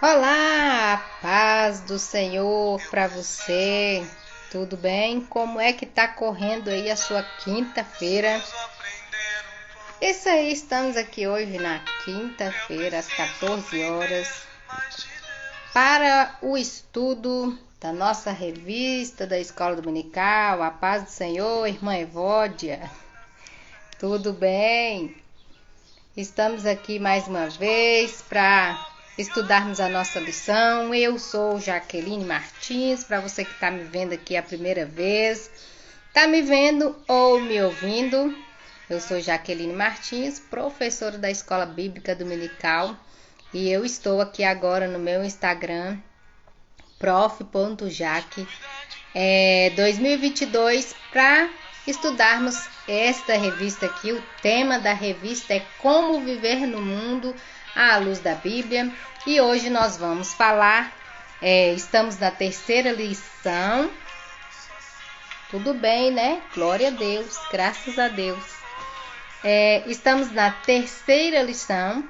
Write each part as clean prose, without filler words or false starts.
Olá, a paz do Senhor para você. Tudo bem? Como é que tá correndo aí a sua quinta-feira? Isso aí, estamos aqui hoje na quinta-feira, às 14 horas, para o estudo da nossa revista da Escola Dominical. A paz do Senhor, irmã Evódia. Tudo bem? Estamos aqui mais uma vez para estudarmos a nossa lição. Eu sou Jaqueline Martins, para você que está me vendo aqui a primeira vez, está me vendo ou me ouvindo. Eu sou Jaqueline Martins, professora da Escola Bíblica Dominical, e eu estou aqui agora no meu Instagram, prof.jaque 2022, para estudarmos esta revista aqui. O tema da revista é Como Viver no Mundo à Luz da Bíblia, e hoje nós vamos falar, estamos na terceira lição. Tudo bem, né? Glória a Deus, graças a Deus. Estamos na terceira lição.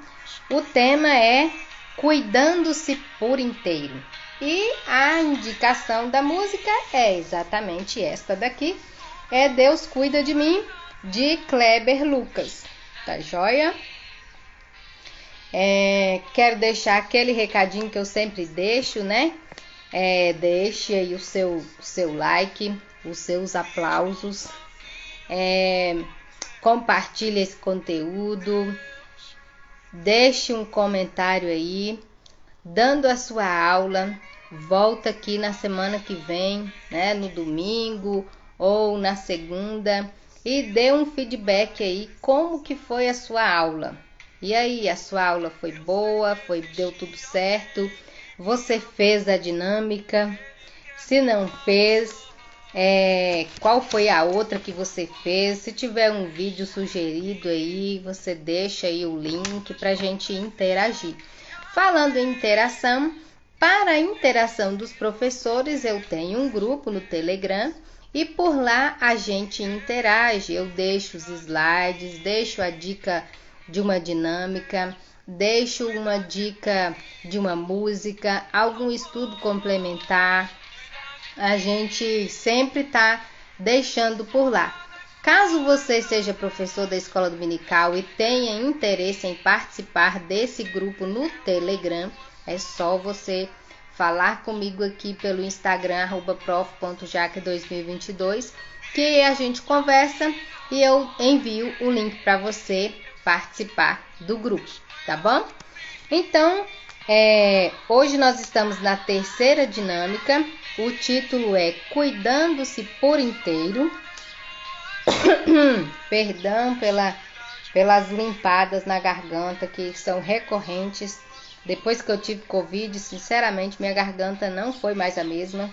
O tema é Cuidando-se por inteiro. E a indicação da música é exatamente esta daqui. É Deus Cuida de Mim, de Kleber Lucas. Tá joia? Quero deixar aquele recadinho que eu sempre deixo, né? Deixe aí o seu like, os seus aplausos. Compartilhe esse conteúdo. Deixe um comentário aí, dando a sua aula. Volta aqui na semana que vem, né? No domingo ou na segunda, e dê um feedback aí, como que foi a sua aula. E aí, a sua aula foi boa? Deu tudo certo? Você fez a dinâmica? Se não fez, qual foi a outra que você fez? Se tiver um vídeo sugerido aí, você deixa aí o link para a gente interagir. Falando em interação, para a interação dos professores, eu tenho um grupo no Telegram, e por lá a gente interage. Eu deixo os slides, deixo a dica de uma dinâmica, deixo uma dica de uma música, algum estudo complementar. A gente sempre está deixando por lá. Caso você seja professor da Escola Dominical e tenha interesse em participar desse grupo no Telegram, é só você falar comigo aqui pelo Instagram, @prof.jaque2022, que a gente conversa e eu envio o link para você participar do grupo, tá bom? Então, hoje nós estamos na terceira dinâmica. O título é Cuidando-se por inteiro. Perdão pelas limpadas na garganta que são recorrentes. Depois que eu tive Covid, sinceramente, minha garganta não foi mais a mesma.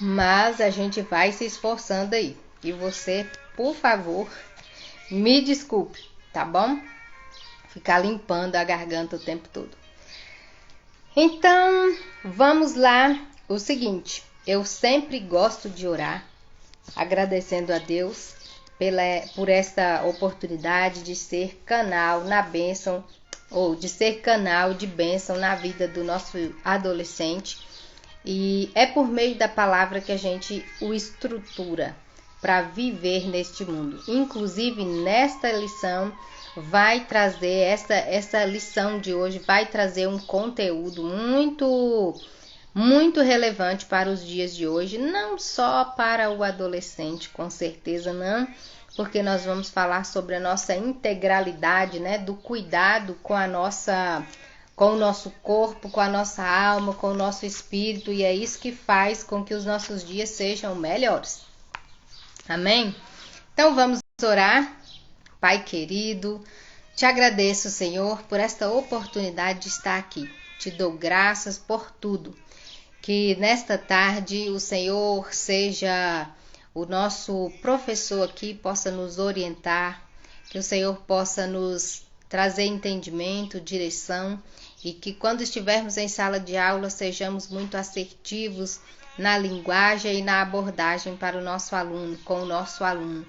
Mas a gente vai se esforçando aí. E você, por favor, me desculpe, tá bom? Ficar limpando a garganta o tempo todo. Então, vamos lá. O seguinte, eu sempre gosto de orar, agradecendo a Deus por esta oportunidade de ser canal na bênção, ou de ser canal de bênção na vida do nosso adolescente. E é por meio da palavra que a gente o estrutura para viver neste mundo. Inclusive, nesta lição vai trazer, essa lição de hoje vai trazer um conteúdo muito relevante para os dias de hoje, não só para o adolescente, com certeza não, porque nós vamos falar sobre a nossa integralidade, né, do cuidado com o nosso corpo, com a nossa alma, com o nosso espírito, e é isso que faz com que os nossos dias sejam melhores. Amém? Então vamos orar. Pai querido, te agradeço, Senhor, por esta oportunidade de estar aqui. Te dou graças por tudo. Que nesta tarde o Senhor seja o nosso professor aqui, possa nos orientar, que o Senhor possa nos trazer entendimento, direção, e que quando estivermos em sala de aula sejamos muito assertivos na linguagem e na abordagem para o nosso aluno, com o nosso aluno.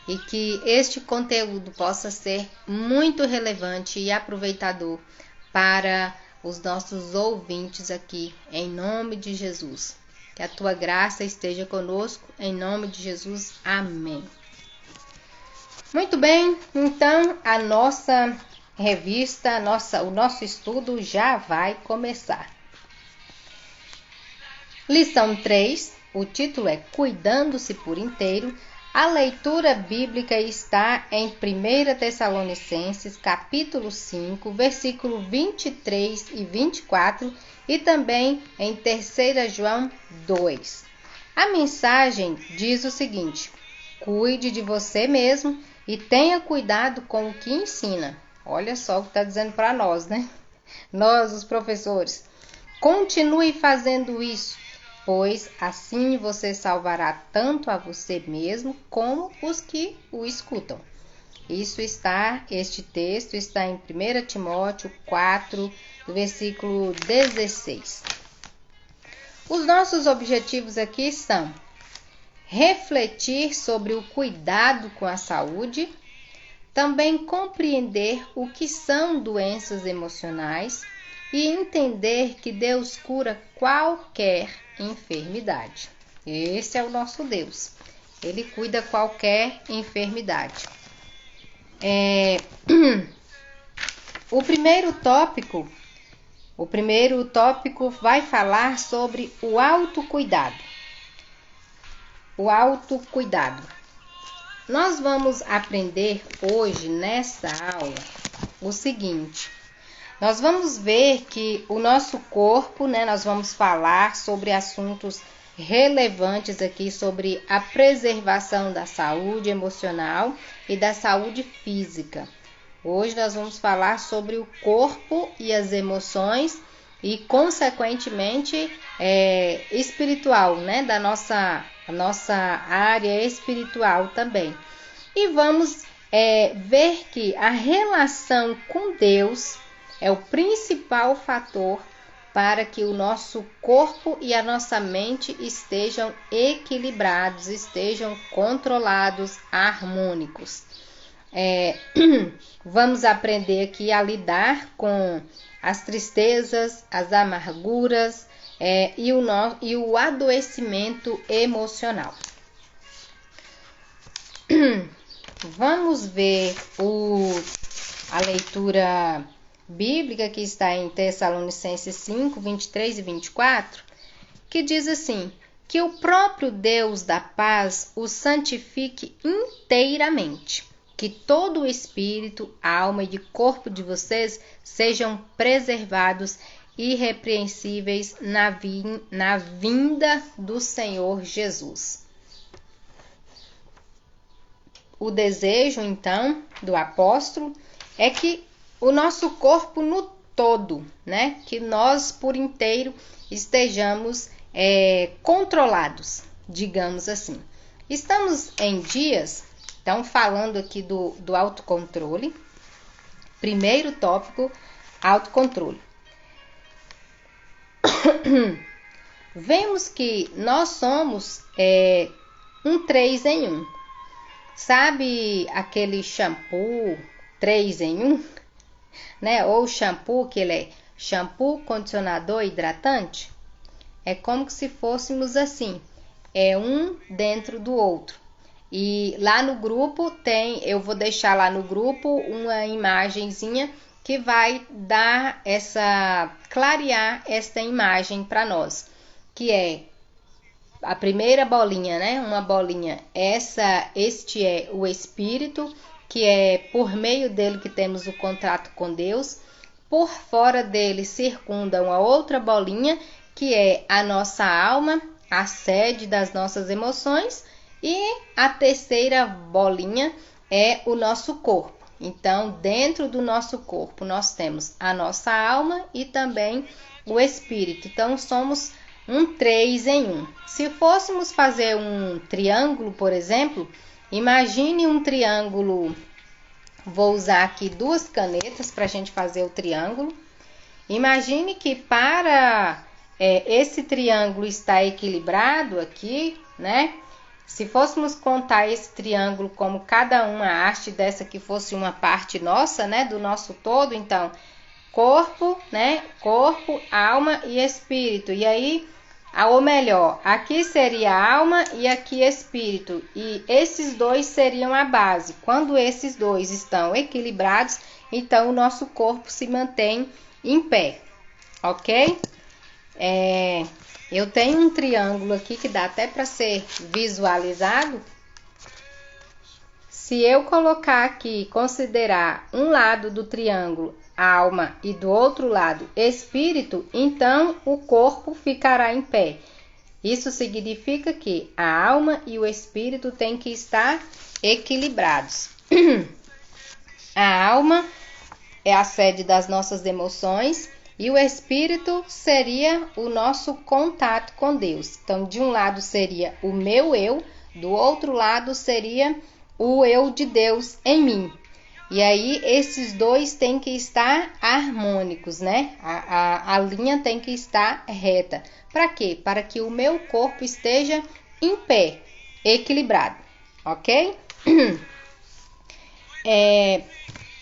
e que este conteúdo possa ser muito relevante e aproveitador para os nossos ouvintes aqui, em nome de Jesus. Que a tua graça esteja conosco, em nome de Jesus. Amém. Muito bem, então a nossa revista, o nosso estudo já vai começar. Lição 3, o título é Cuidando-se por inteiro. A leitura bíblica está em 1 Tessalonicenses, capítulo 5, versículo 23 e 24, e também em 3 João 2. A mensagem diz o seguinte: cuide de você mesmo e tenha cuidado com o que ensina. Olha só o que está dizendo para nós, né? Nós, os professores. Continue fazendo isso, pois assim você salvará tanto a você mesmo como os que o escutam. Este texto está em 1 Timóteo 4, versículo 16. Os nossos objetivos aqui são refletir sobre o cuidado com a saúde, também compreender o que são doenças emocionais e entender que Deus cura qualquer enfermidade. Esse é o nosso Deus. Ele cuida qualquer enfermidade. O primeiro tópico vai falar sobre o autocuidado. O autocuidado. Nós vamos aprender hoje nesta aula o seguinte: nós vamos ver que o nosso corpo, nós vamos falar sobre assuntos relevantes aqui sobre a preservação da saúde emocional e da saúde física. Hoje nós vamos falar sobre o corpo e as emoções e, consequentemente, espiritual, da nossa área espiritual também. E vamos ver que a relação com Deus é o principal fator para que o nosso corpo e a nossa mente estejam equilibrados, estejam controlados, harmônicos. Vamos aprender aqui a lidar com as tristezas, as amarguras e o adoecimento emocional. Vamos ver a leitura bíblica que está em Tessalonicenses 5, 23 e 24, que diz assim: que o próprio Deus da paz o santifique inteiramente, que todo o espírito, alma e de corpo de vocês sejam preservados irrepreensíveis na vinda do Senhor Jesus. O desejo, então, do apóstolo é que o nosso corpo no todo, que nós por inteiro estejamos controlados, digamos assim. Estamos em dias, então falando aqui do autocontrole. Primeiro tópico, autocontrole. Vemos que nós somos um 3 em 1. Sabe aquele shampoo 3 em 1? Ou shampoo, que ele é shampoo, condicionador e hidratante? É como se fôssemos assim, um dentro do outro. E lá no grupo eu vou deixar lá no grupo uma imagenzinha que vai clarear essa imagem para nós, que é a primeira bolinha, uma bolinha, este é o Espírito, que é por meio dele que temos o contato com Deus. Por fora dele circunda uma outra bolinha, que é a nossa alma, a sede das nossas emoções, e a terceira bolinha é o nosso corpo. Então, dentro do nosso corpo, nós temos a nossa alma e também o Espírito. Então, somos um 3 em 1. Se fôssemos fazer um triângulo, por exemplo, imagine um triângulo. Vou usar aqui 2 canetas para a gente fazer o triângulo. Imagine que para esse triângulo estar equilibrado aqui, Se fôssemos contar esse triângulo como cada uma haste dessa que fosse uma parte nossa, né, do nosso todo, então corpo, né, corpo, alma e espírito. E aí, ou melhor, aqui seria alma e aqui espírito. E esses dois seriam a base. Quando esses dois estão equilibrados, então o nosso corpo se mantém em pé, ok? Eu tenho um triângulo aqui que dá até para ser visualizado. Se eu colocar aqui, considerar um lado do triângulo alma e do outro lado espírito, então o corpo ficará em pé. Isso significa que a alma e o espírito têm que estar equilibrados. A alma é a sede das nossas emoções e o espírito seria o nosso contato com Deus. Então, de um lado seria o meu eu, do outro lado seria o eu de Deus em mim. E aí, esses dois têm que estar harmônicos, né? A linha tem que estar reta. Para quê? Para que o meu corpo esteja em pé, equilibrado, ok?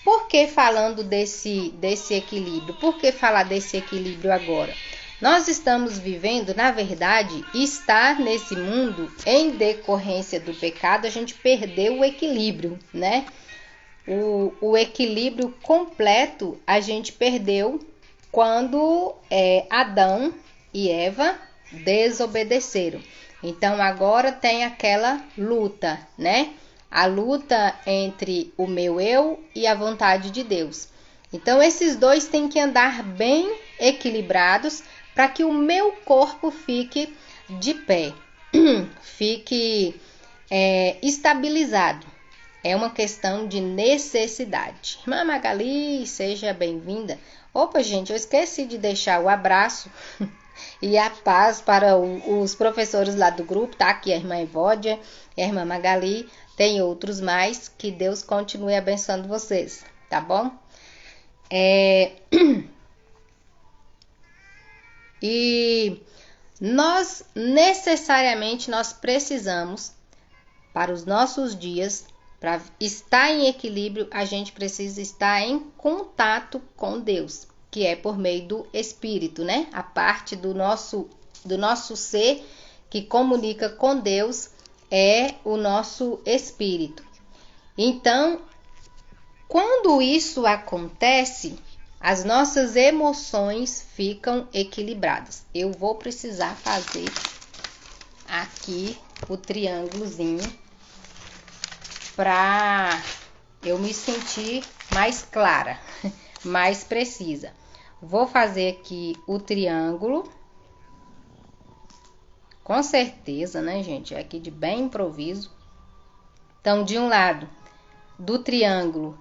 Por que falando desse equilíbrio? Por que falar desse equilíbrio agora? Nós estamos vivendo, na verdade, estar nesse mundo em decorrência do pecado, a gente perdeu o equilíbrio, né? O equilíbrio completo a gente perdeu quando Adão e Eva desobedeceram. Então agora tem aquela luta, né? A luta entre o meu eu e a vontade de Deus. Então esses dois têm que andar bem equilibrados para que o meu corpo fique de pé, fique estabilizado. É uma questão de necessidade. Irmã Magali, seja bem-vinda. Opa, gente, eu esqueci de deixar o abraço e a paz para os professores lá do grupo. Tá aqui a irmã Evódia e a irmã Magali. Tem outros mais. Que Deus continue abençoando vocês, tá bom? E nós necessariamente precisamos, para os nossos dias, para estar em equilíbrio, a gente precisa estar em contato com Deus, que é por meio do Espírito, né? A parte do nosso ser que comunica com Deus é o nosso Espírito. Então, quando isso acontece, as nossas emoções ficam equilibradas. Eu vou precisar fazer aqui o triângulozinho para eu me sentir mais clara, mais precisa. Vou fazer aqui o triângulo. Com certeza, né, gente? Aqui de bem improviso. Então, de um lado do triângulo,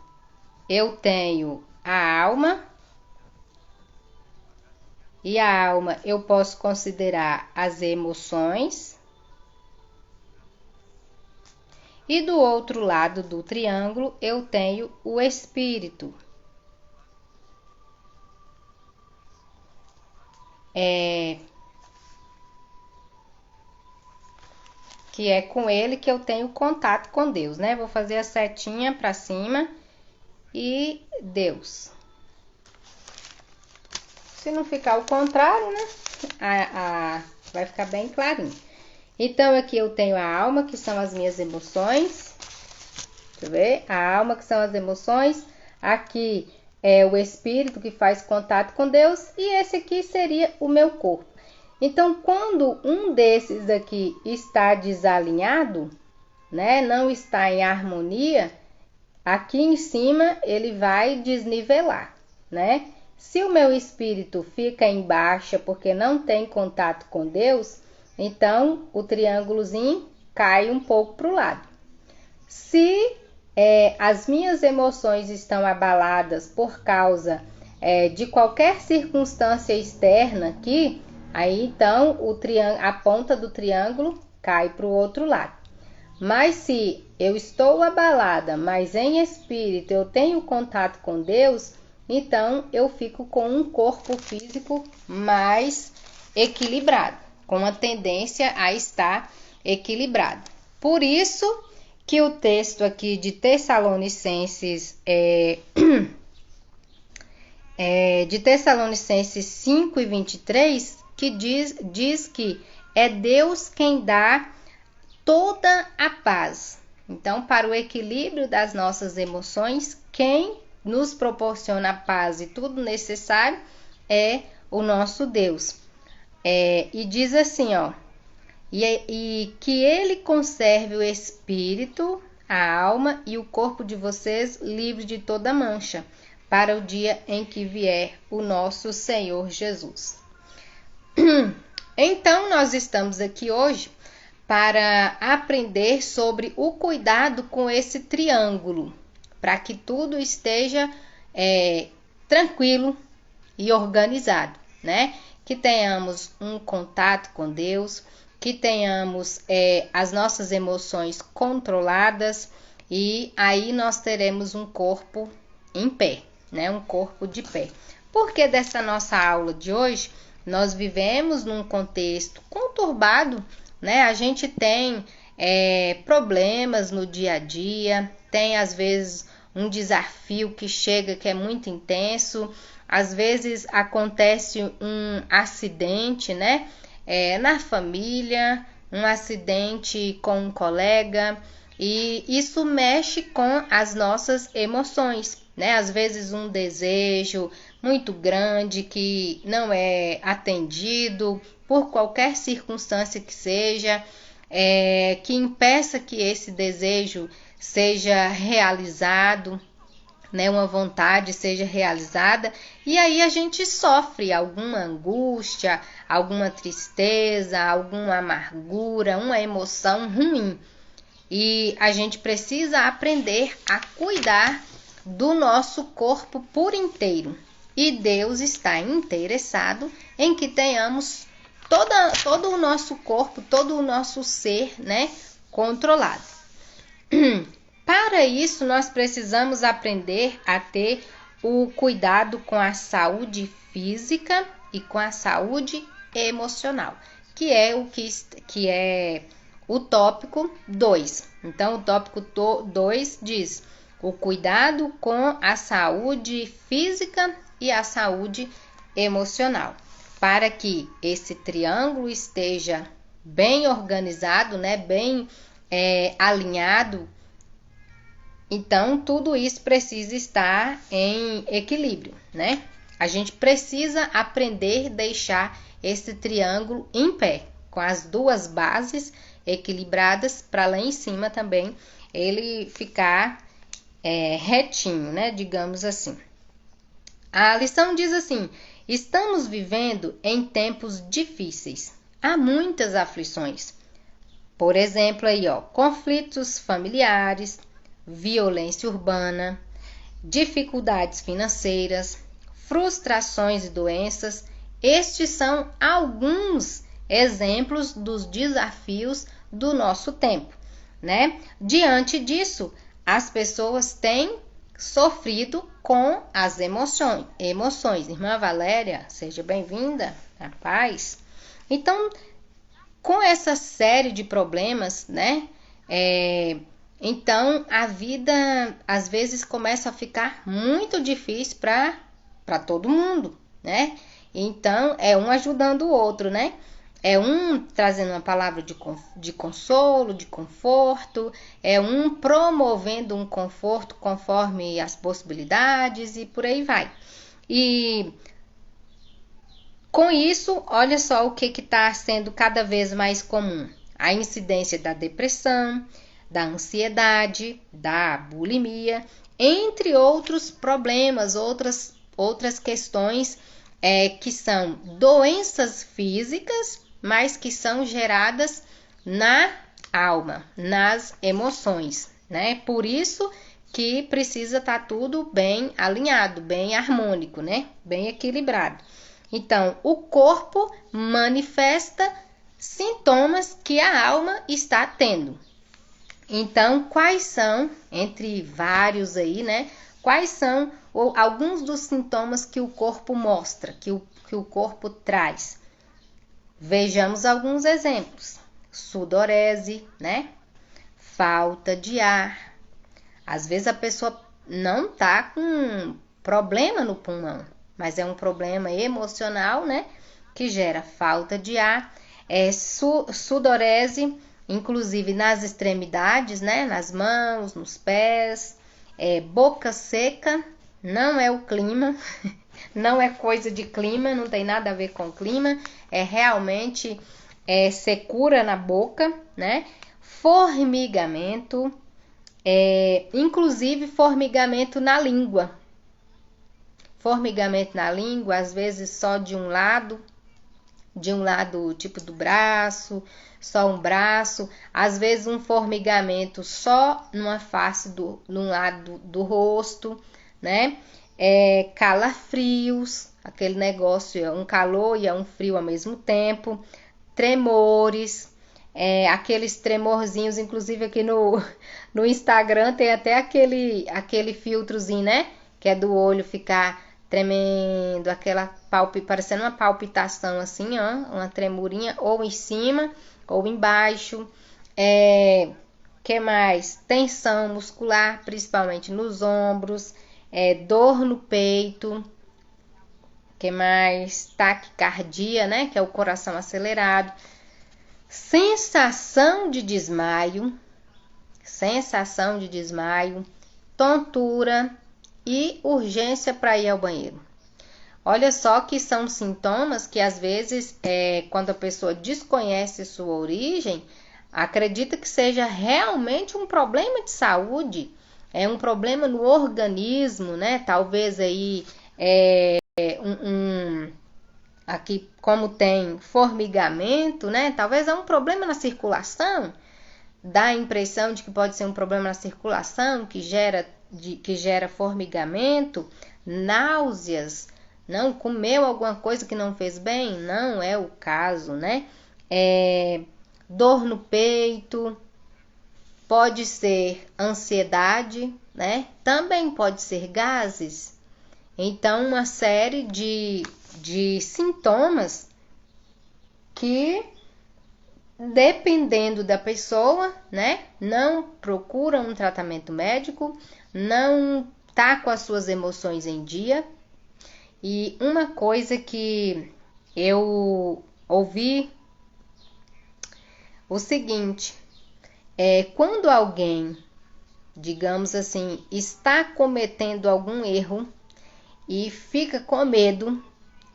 eu tenho a alma. E a alma eu posso considerar as emoções. E do outro lado do triângulo, eu tenho o espírito. Que é com ele que eu tenho contato com Deus, né? Vou fazer a setinha para cima e Deus. Se não ficar o contrário, né? Vai ficar bem clarinho. Então, aqui eu tenho a alma, que são as minhas emoções. Deixa eu ver. A alma, que são as emoções. Aqui é o espírito, que faz contato com Deus. E esse aqui seria o meu corpo. Então, quando um desses aqui está desalinhado, né? Não está em harmonia, aqui em cima ele vai desnivelar, né? Se o meu espírito fica em baixa porque não tem contato com Deus, então o triângulozinho cai um pouco para o lado. Se as minhas emoções estão abaladas por causa de qualquer circunstância externa aqui, aí então a ponta do triângulo cai para o outro lado. Mas se eu estou abalada, mas em espírito eu tenho contato com Deus, então eu fico com um corpo físico mais equilibrado, com a tendência a estar equilibrado. Por isso que o texto aqui de Tessalonicenses de Tessalonicenses 5:23, que diz que é Deus quem dá toda a paz. Então, para o equilíbrio das nossas emoções, quem nos proporciona a paz e tudo necessário é o nosso Deus. E diz assim, ó, e que ele conserve o espírito, a alma e o corpo de vocês livres de toda mancha, para o dia em que vier o nosso Senhor Jesus. Então, nós estamos aqui hoje para aprender sobre o cuidado com esse triângulo, para que tudo esteja tranquilo e organizado, né? Que tenhamos um contato com Deus, que tenhamos as nossas emoções controladas, e aí nós teremos um corpo em pé, né? Um corpo de pé. Porque dessa nossa aula de hoje, nós vivemos num contexto conturbado, né? A gente tem problemas no dia a dia, tem às vezes um desafio que chega que é muito intenso, às vezes acontece um acidente, né? Na família, um acidente com um colega, e isso mexe com as nossas emoções, né? Às vezes um desejo muito grande que não é atendido por qualquer circunstância que seja, que impeça que esse desejo seja realizado, né? Uma vontade seja realizada, e aí a gente sofre alguma angústia, alguma tristeza, alguma amargura, uma emoção ruim. E a gente precisa aprender a cuidar do nosso corpo por inteiro. E Deus está interessado em que tenhamos todo o nosso corpo, todo o nosso ser, né, controlado. Para isso, nós precisamos aprender a ter o cuidado com a saúde física e com a saúde emocional, que é o tópico 2. Então, o tópico 2 diz o cuidado com a saúde física e a saúde emocional, para que esse triângulo esteja bem organizado, né, bem alinhado. Então, tudo isso precisa estar em equilíbrio, né? A gente precisa aprender a deixar esse triângulo em pé, com as duas bases equilibradas, para lá em cima também ele ficar retinho, né? Digamos assim. A lição diz assim: estamos vivendo em tempos difíceis. Há muitas aflições. Por exemplo, aí, ó, conflitos familiares, violência urbana, dificuldades financeiras, frustrações e doenças. Estes são alguns exemplos dos desafios do nosso tempo, né? Diante disso, as pessoas têm sofrido com as emoções. Irmã Valéria, seja bem-vinda, a paz. Então, com essa série de problemas, né? Então, a vida às vezes começa a ficar muito difícil para todo mundo, né? Então, é um ajudando o outro, né? É um trazendo uma palavra de consolo, de conforto, é um promovendo um conforto conforme as possibilidades e por aí vai. E com isso, olha só o que está sendo cada vez mais comum: a incidência da depressão, da ansiedade, da bulimia, entre outros problemas, outras questões que são doenças físicas, mas que são geradas na alma, nas emoções, né? Por isso que precisa estar tudo bem alinhado, bem harmônico, né? Bem equilibrado. Então, o corpo manifesta sintomas que a alma está tendo. Então, quais são, entre vários aí, né? Quais são alguns dos sintomas que o corpo mostra, que o corpo traz? Vejamos alguns exemplos. Sudorese, né? falta de ar. Às vezes a pessoa não tá com problema no pulmão, mas é um problema emocional, né? Que gera falta de ar, sudorese, inclusive nas extremidades, né? Nas mãos, nos pés, boca seca, não é o clima, não é coisa de clima, não tem nada a ver com clima, é realmente secura na boca, né? Formigamento, inclusive formigamento na língua. Formigamento na língua, às vezes só de um lado tipo do braço, só um braço, às vezes um formigamento só numa face num lado do rosto, né? Calafrios, aquele negócio, é um calor e é um frio ao mesmo tempo, tremores, aqueles tremorzinhos, inclusive aqui no Instagram tem até aquele filtrozinho, né? Que é do olho ficar tremendo, parecendo uma palpitação assim, ó, uma tremurinha, ou em cima ou embaixo. Que mais? Tensão muscular, principalmente nos ombros, dor no peito. Que mais? Taquicardia, né? Que é o coração acelerado. Sensação de desmaio, tontura e urgência para ir ao banheiro. Olha só que são sintomas que às vezes, quando a pessoa desconhece sua origem, acredita que seja realmente um problema de saúde, um problema no organismo, né? Talvez aí aqui, como tem formigamento, né? Talvez é um problema na circulação. Dá a impressão de que pode ser um problema na circulação que gera formigamento, náuseas. Não comeu alguma coisa que não fez bem? Não é o caso, né? Dor no peito, pode ser ansiedade, né? Também pode ser gases. Então, uma série de sintomas que, dependendo da pessoa, né, não procura um tratamento médico, não tá com as suas emoções em dia. E uma coisa que eu ouvi o seguinte, quando alguém, digamos assim, está cometendo algum erro e fica com medo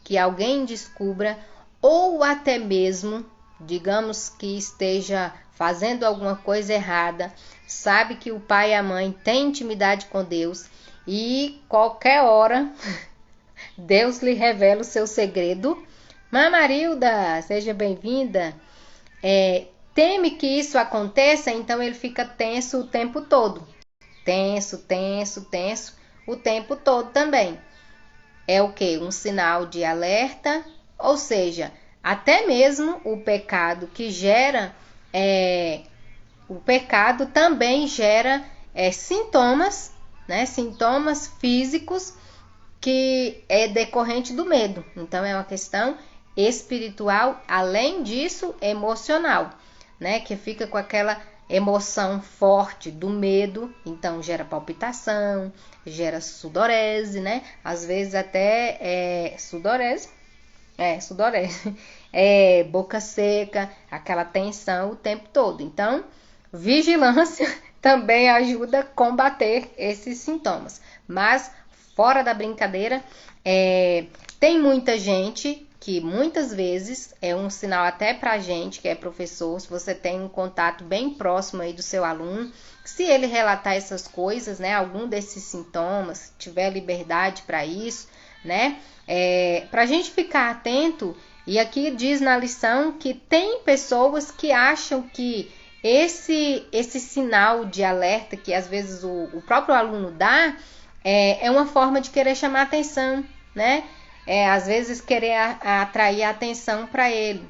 que alguém descubra, ou até mesmo, digamos que esteja fazendo alguma coisa errada, sabe que o pai e a mãe têm intimidade com Deus e qualquer hora Deus lhe revela o seu segredo. Marilda, seja bem-vinda. Teme que isso aconteça, então ele fica tenso o tempo todo. Tenso o tempo todo também. É o quê? Um sinal de alerta, ou seja, até mesmo o pecado que gera, o pecado também gera sintomas, né? Sintomas físicos que é decorrente do medo. Então é uma questão espiritual, além disso, emocional, né? Que fica com aquela emoção forte do medo, então gera palpitação, gera sudorese, né? Às vezes até sudorese, boca seca, aquela tensão o tempo todo. Então, vigilância também ajuda a combater esses sintomas. Mas, fora da brincadeira, tem muita gente que muitas vezes é um sinal até pra gente que é professor, se você tem um contato bem próximo aí do seu aluno, se ele relatar essas coisas, né, algum desses sintomas, tiver liberdade para isso, né, pra gente ficar atento. E aqui diz na lição que tem pessoas que acham que esse sinal de alerta que às vezes o próprio aluno dá é uma forma de querer chamar atenção, né? Às vezes querer atrair a atenção para ele.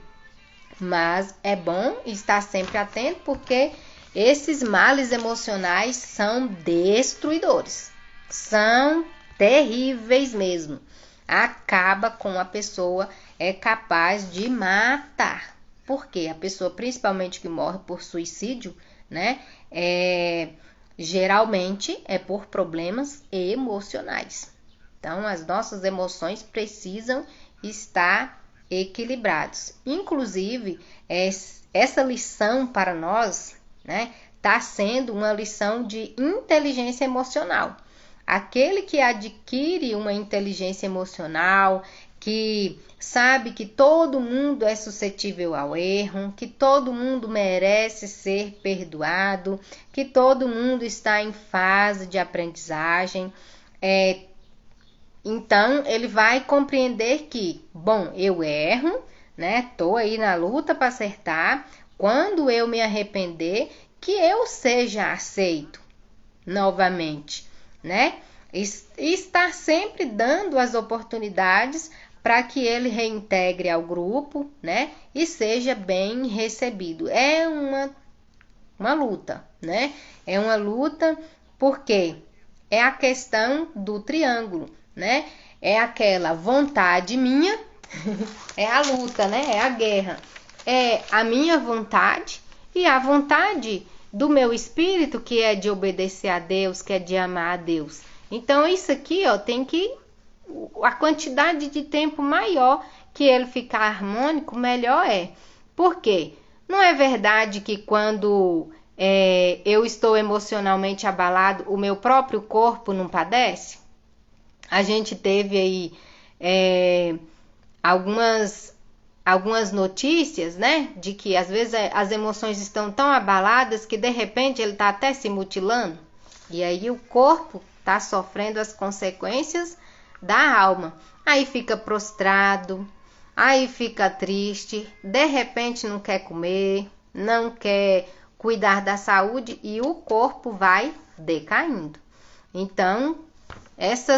Mas é bom estar sempre atento, porque esses males emocionais são destruidores. São terríveis mesmo. Acaba com a pessoa, é capaz de matar. Porque a pessoa, principalmente que morre por suicídio, né, geralmente é por problemas emocionais. Então, as nossas emoções precisam estar equilibradas. Inclusive, essa lição para nós, né, está sendo uma lição de inteligência emocional. Aquele que adquire uma inteligência emocional, que sabe que todo mundo é suscetível ao erro, que todo mundo merece ser perdoado, que todo mundo está em fase de aprendizagem, então ele vai compreender que, bom, eu erro, né? Tô aí na luta para acertar. Quando eu me arrepender, que eu seja aceito novamente, né? E estar sempre dando as oportunidades para que ele reintegre ao grupo, né? E seja bem recebido. É uma luta, né? É uma luta porque é a questão do triângulo, né? É aquela vontade minha, é a luta, né? É a guerra. É a minha vontade e a vontade do meu espírito, que é de obedecer a Deus, que é de amar a Deus. Então, isso aqui, ó, tem que... A quantidade de tempo maior que ele ficar harmônico, melhor é. Por quê? Não é verdade que quando eu estou emocionalmente abalado, o meu próprio corpo não padece? A gente teve aí algumas notícias, né, de que às vezes as emoções estão tão abaladas que de repente ele está até se mutilando. E aí o corpo está sofrendo as consequências da alma. Aí fica prostrado, aí fica triste, de repente não quer comer, não quer cuidar da saúde e o corpo vai decaindo. Então, essa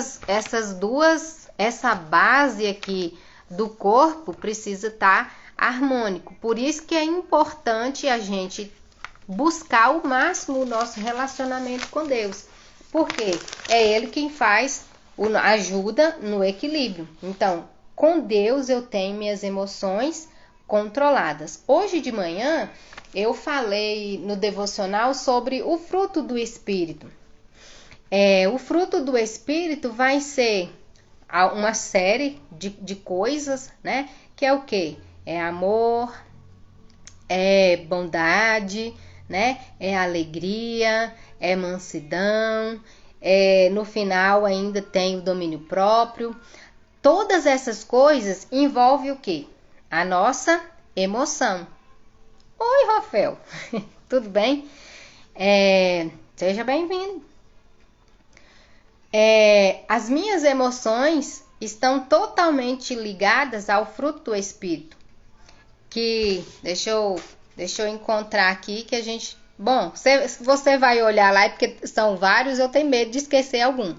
base aqui do corpo precisa estar harmônico. Por isso que é importante a gente buscar ao máximo o nosso relacionamento com Deus. Porque é Ele quem faz, ajuda no equilíbrio. Então, com Deus eu tenho minhas emoções controladas. Hoje de manhã eu falei no devocional sobre o fruto do Espírito. O fruto do Espírito vai ser uma série de coisas, né? Que é o quê? É amor, é bondade, né? É alegria, é mansidão, no final ainda tem o domínio próprio. Todas essas coisas envolvem o quê? A nossa emoção. Oi, Rafael, tudo bem? Seja bem-vindo. As minhas emoções estão totalmente ligadas ao fruto do Espírito. Que, deixa eu encontrar aqui que a gente... Bom, você vai olhar lá, porque são vários, eu tenho medo de esquecer algum.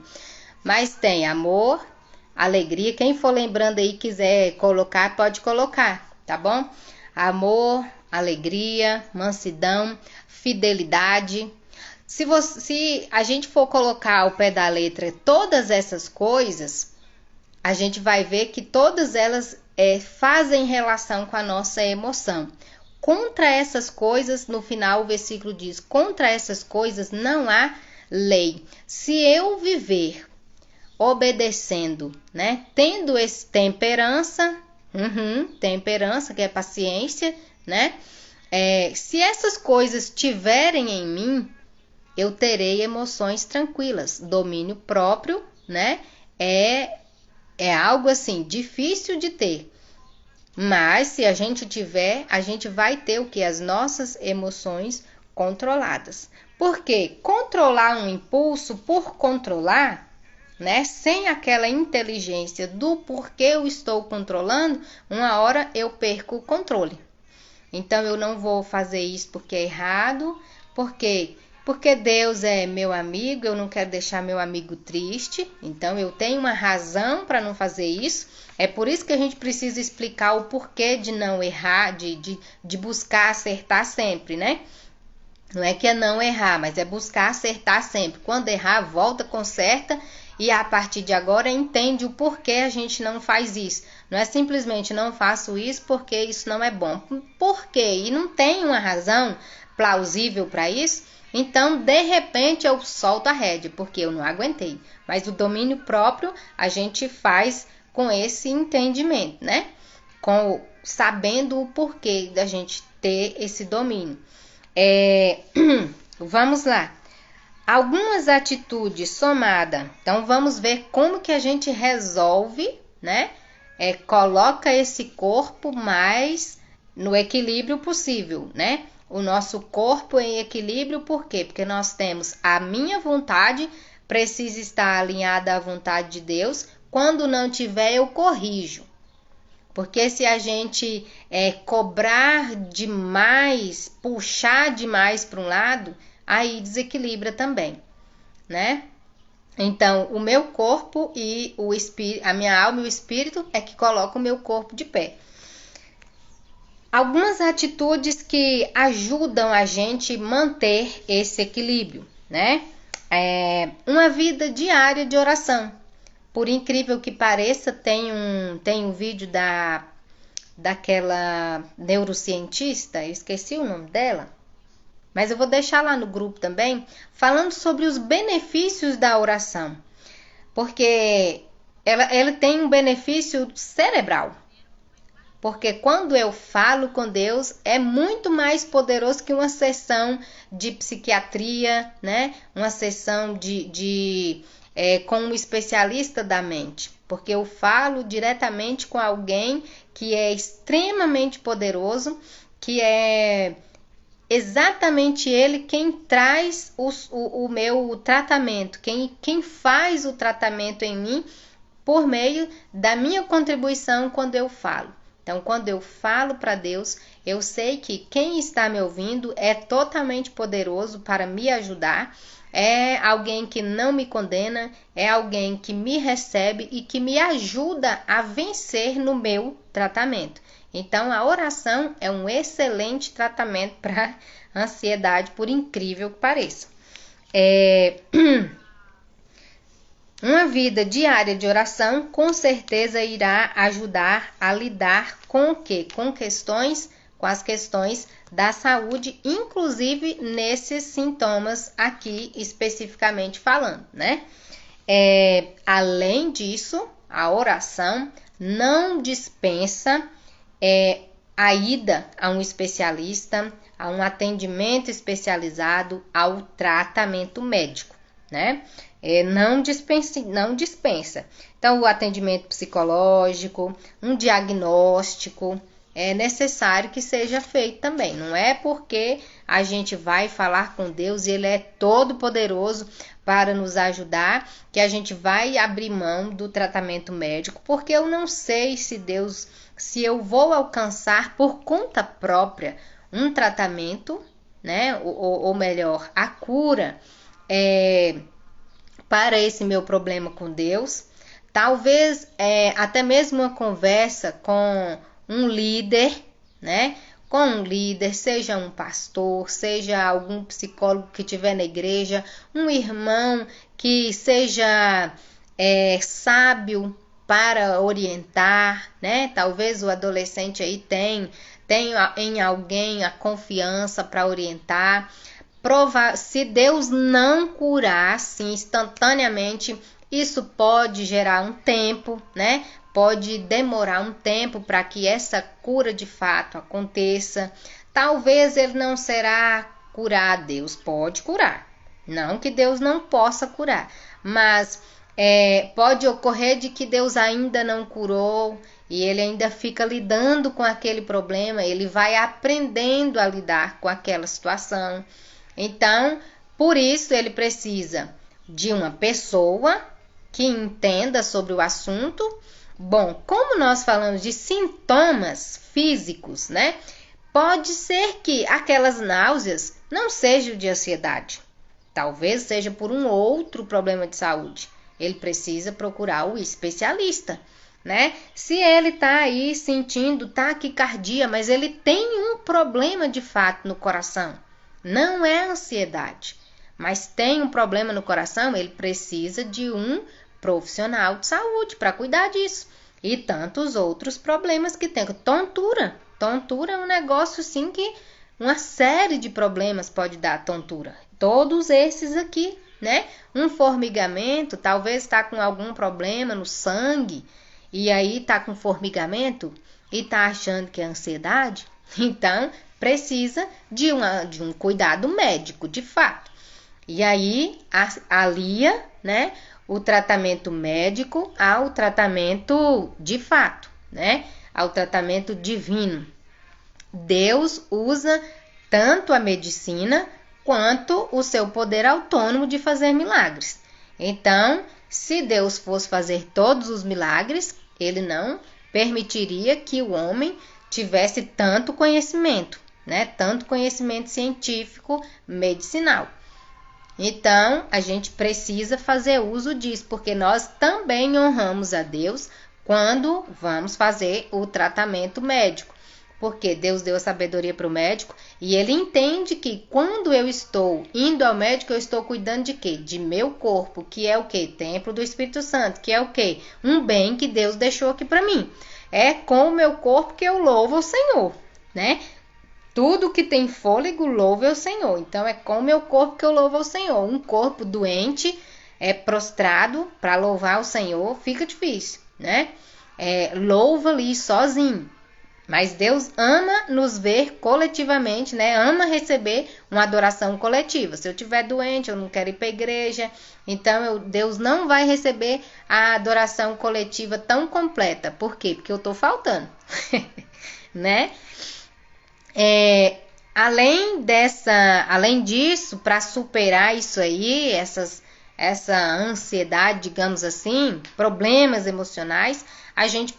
Mas tem amor, alegria. Quem for lembrando aí, quiser colocar, pode colocar, tá bom? Amor, alegria, mansidão, fidelidade. Se a gente for colocar ao pé da letra todas essas coisas, a gente vai ver que todas elas fazem relação com a nossa emoção. Contra essas coisas, no final o versículo diz, contra essas coisas não há lei. Se eu viver obedecendo, né, tendo esse temperança, temperança que é paciência, né, se essas coisas tiverem em mim, eu terei emoções tranquilas. Domínio próprio, né, é algo assim, difícil de ter. Mas se a gente tiver, a gente vai ter o que? As nossas emoções controladas. Porque controlar um impulso por controlar, né, sem aquela inteligência do porquê eu estou controlando, uma hora eu perco o controle. Então eu não vou fazer isso porque é errado, porque Deus é meu amigo, eu não quero deixar meu amigo triste, então eu tenho uma razão para não fazer isso. É por isso que a gente precisa explicar o porquê de não errar, de buscar acertar sempre, né? Não é que é não errar, mas é buscar acertar sempre. Quando errar, volta, conserta e a partir de agora entende o porquê a gente não faz isso. Não é simplesmente não faço isso porque isso não é bom. Por quê? E não tem uma razão plausível para isso. Então, de repente, eu solto a rédea, porque eu não aguentei. Mas o domínio próprio a gente faz com esse entendimento, né? Sabendo o porquê da gente ter esse domínio. Vamos lá. Algumas atitudes somadas. Então, vamos ver como que a gente resolve, né? Coloca esse corpo mais no equilíbrio possível, né? O nosso corpo em equilíbrio, por quê? Porque nós temos a minha vontade, precisa estar alinhada à vontade de Deus. Quando não tiver, eu corrijo. Porque se a gente cobrar demais, puxar demais para um lado, aí desequilibra também, né? Então, o meu corpo e o espírito, a minha alma e o espírito é que colocam o meu corpo de pé. Algumas atitudes que ajudam a gente manter esse equilíbrio, né? Uma vida diária de oração. Por incrível que pareça, tem um vídeo daquela neurocientista, eu esqueci o nome dela, mas eu vou deixar lá no grupo também, falando sobre os benefícios da oração. Porque ela tem um benefício cerebral. Porque quando eu falo com Deus, é muito mais poderoso que uma sessão de psiquiatria, né? Uma sessão com um especialista da mente. Porque eu falo diretamente com alguém que é extremamente poderoso, que é exatamente ele quem traz o meu tratamento, quem faz o tratamento em mim por meio da minha contribuição quando eu falo. Então, quando eu falo para Deus, eu sei que quem está me ouvindo é totalmente poderoso para me ajudar, é alguém que não me condena, é alguém que me recebe e que me ajuda a vencer no meu tratamento. Então, a oração é um excelente tratamento para ansiedade, por incrível que pareça. Uma vida diária de oração com certeza irá ajudar a lidar com o quê? Com as questões da saúde, inclusive nesses sintomas aqui especificamente falando, né? Além disso, a oração não dispensa a ida a um especialista, a um atendimento especializado, ao tratamento médico, né? Não dispensa. Então, o atendimento psicológico, um diagnóstico, é necessário que seja feito também. Não é porque a gente vai falar com Deus e Ele é todo poderoso para nos ajudar que a gente vai abrir mão do tratamento médico, porque eu não sei se eu vou alcançar por conta própria um tratamento, né? Ou melhor, a cura para esse meu problema com Deus. Talvez até mesmo uma conversa com um líder, né? Com um líder, seja um pastor, seja algum psicólogo que estiver na igreja, um irmão que seja sábio para orientar, né? Talvez o adolescente aí tem em alguém a confiança para orientar. Se Deus não curar assim instantaneamente, isso pode gerar um tempo, né? Pode demorar um tempo para que essa cura de fato aconteça. Talvez ele não será curado. Deus pode curar. Não que Deus não possa curar, mas pode ocorrer de que Deus ainda não curou e ele ainda fica lidando com aquele problema. Ele vai aprendendo a lidar com aquela situação. Então, por isso ele precisa de uma pessoa que entenda sobre o assunto. Bom, como nós falamos de sintomas físicos, né? Pode ser que aquelas náuseas não sejam de ansiedade. Talvez seja por um outro problema de saúde. Ele precisa procurar o especialista, né? Se ele está aí sentindo taquicardia, mas ele tem um problema de fato no coração. Não é ansiedade, mas tem um problema no coração, ele precisa de um profissional de saúde para cuidar disso. E tantos outros problemas que tem. Tontura. Tontura é um negócio assim que uma série de problemas pode dar tontura. Todos esses aqui, né? Um formigamento, talvez está com algum problema no sangue e aí está com formigamento e está achando que é ansiedade. Então, precisa de um cuidado médico, de fato. E aí, alia, né, o tratamento médico ao tratamento de fato, né, ao tratamento divino. Deus usa tanto a medicina quanto o seu poder autônomo de fazer milagres. Então, se Deus fosse fazer todos os milagres, ele não permitiria que o homem tivesse tanto conhecimento, né? Tanto conhecimento científico, medicinal. Então, a gente precisa fazer uso disso, porque nós também honramos a Deus quando vamos fazer o tratamento médico. Porque Deus deu a sabedoria para o médico e ele entende que quando eu estou indo ao médico, eu estou cuidando de quê? De meu corpo, que é o quê? Templo do Espírito Santo, que é o quê? Um bem que Deus deixou aqui para mim. É com o meu corpo que eu louvo o Senhor, né? Tudo que tem fôlego, louve ao Senhor. Então, é com o meu corpo que eu louvo ao Senhor. Um corpo doente, prostrado para louvar o Senhor, fica difícil, né? Louva ali sozinho. Mas Deus ama nos ver coletivamente, né? Ama receber uma adoração coletiva. Se eu estiver doente, eu não quero ir para a igreja. Então, Deus não vai receber a adoração coletiva tão completa. Por quê? Porque eu estou faltando, né? Além disso, para superar isso aí, essa ansiedade, digamos assim, problemas emocionais, a gente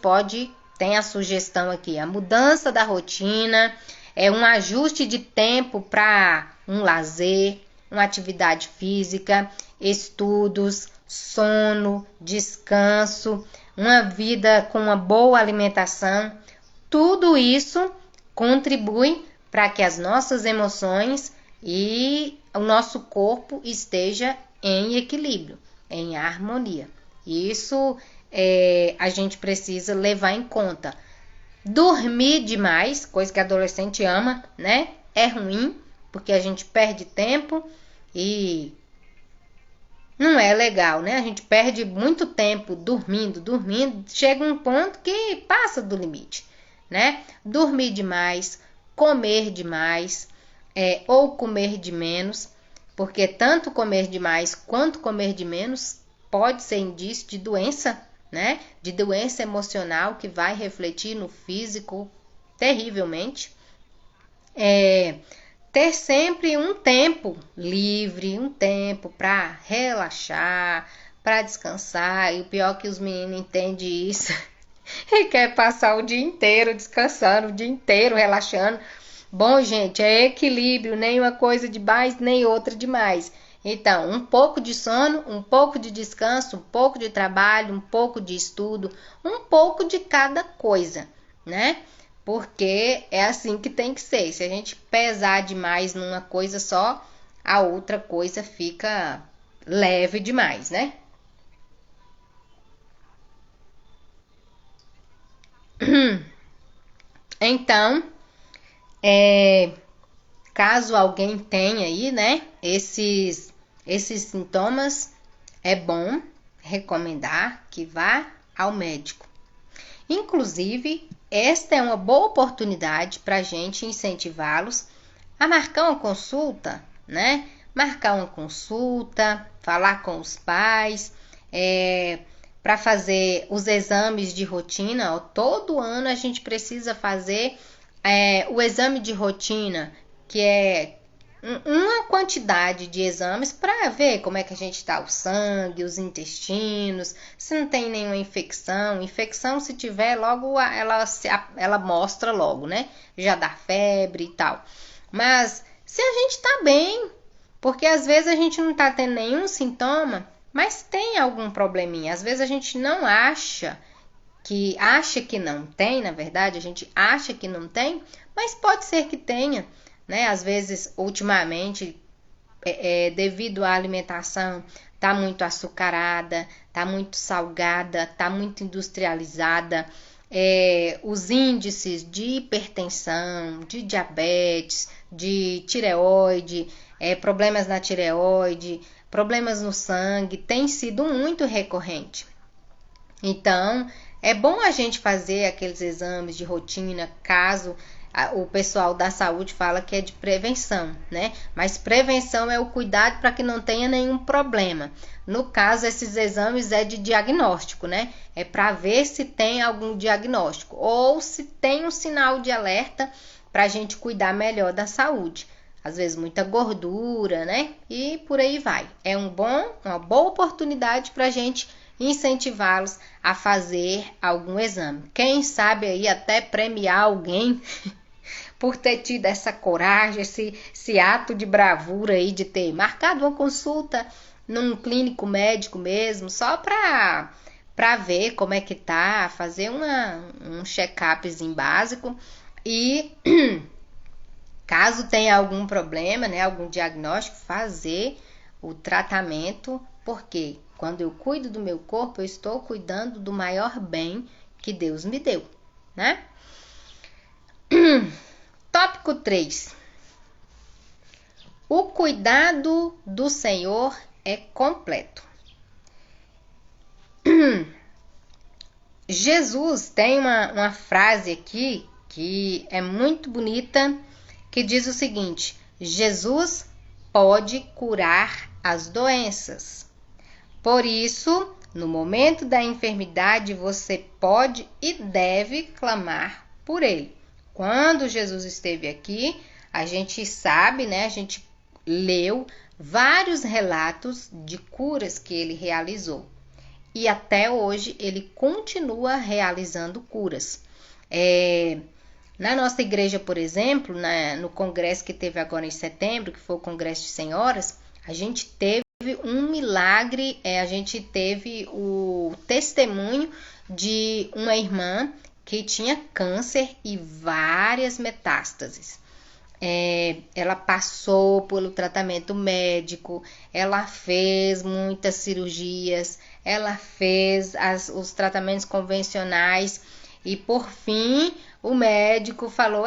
tem a sugestão aqui, a mudança da rotina, um ajuste de tempo para um lazer, uma atividade física, estudos, sono, descanso, uma vida com uma boa alimentação. Tudo isso contribui para que as nossas emoções e o nosso corpo esteja em equilíbrio, em harmonia. Isso a gente precisa levar em conta. Dormir demais, coisa que adolescente ama, né? É ruim, porque a gente perde tempo e não é legal, né? A gente perde muito tempo dormindo, chega um ponto que passa do limite, né? Dormir demais, comer demais, ou comer de menos, porque tanto comer demais quanto comer de menos pode ser indício de doença, né? De doença emocional que vai refletir no físico terrivelmente. Ter sempre um tempo livre, um tempo para relaxar, para descansar. E o pior é que os meninos entendem isso e quer passar o dia inteiro descansando, o dia inteiro relaxando. Bom, gente, é equilíbrio, nem uma coisa de mais, nem outra de mais. Então, um pouco de sono, um pouco de descanso, um pouco de trabalho, um pouco de estudo, um pouco de cada coisa, né? Porque é assim que tem que ser. Se a gente pesar demais numa coisa só, a outra coisa fica leve demais, né? Então, caso alguém tenha aí, né, esses sintomas, é bom recomendar que vá ao médico. Inclusive, esta é uma boa oportunidade para a gente incentivá-los a marcar uma consulta, né? Marcar uma consulta, falar com os pais, para fazer os exames de rotina. Todo ano a gente precisa fazer o exame de rotina, que é uma quantidade de exames para ver como é que a gente está, o sangue, os intestinos, se não tem nenhuma infecção. Infecção, se tiver, logo ela mostra logo, né? Já dá febre e tal. Mas se a gente está bem, porque às vezes a gente não está tendo nenhum sintoma, mas tem algum probleminha. Às vezes a gente não acha que não tem, na verdade, a gente acha que não tem, mas pode ser que tenha, né? Às vezes, ultimamente, devido à alimentação, tá muito açucarada, tá muito salgada, tá muito industrializada. Os índices de hipertensão, de diabetes, de tireoide, problemas na tireoide, problemas no sangue, tem sido muito recorrente. Então, é bom a gente fazer aqueles exames de rotina, caso o pessoal da saúde fala que é de prevenção, né? Mas prevenção é o cuidado para que não tenha nenhum problema. No caso, esses exames é de diagnóstico, né? É para ver se tem algum diagnóstico ou se tem um sinal de alerta para a gente cuidar melhor da saúde. Às vezes muita gordura, né? E por aí vai. É uma boa oportunidade para a gente incentivá-los a fazer algum exame. Quem sabe aí até premiar alguém por ter tido essa coragem, esse ato de bravura aí de ter marcado uma consulta num clínico médico mesmo, só para ver como é que tá, fazer um check-upzinho básico e caso tenha algum problema, né, algum diagnóstico, fazer o tratamento, porque quando eu cuido do meu corpo, eu estou cuidando do maior bem que Deus me deu, né? Tópico 3. O cuidado do Senhor é completo. Jesus tem uma frase aqui que é muito bonita, que diz o seguinte: Jesus pode curar as doenças. Por isso, no momento da enfermidade, você pode e deve clamar por ele. Quando Jesus esteve aqui, a gente sabe, né? A gente leu vários relatos de curas que ele realizou. E até hoje ele continua realizando curas. Na nossa igreja, por exemplo, no congresso que teve agora em setembro, que foi o Congresso de Senhoras, a gente teve um milagre, a gente teve o testemunho de uma irmã que tinha câncer e várias metástases. Ela passou pelo tratamento médico, ela fez muitas cirurgias, ela fez os tratamentos convencionais e por fim o médico falou: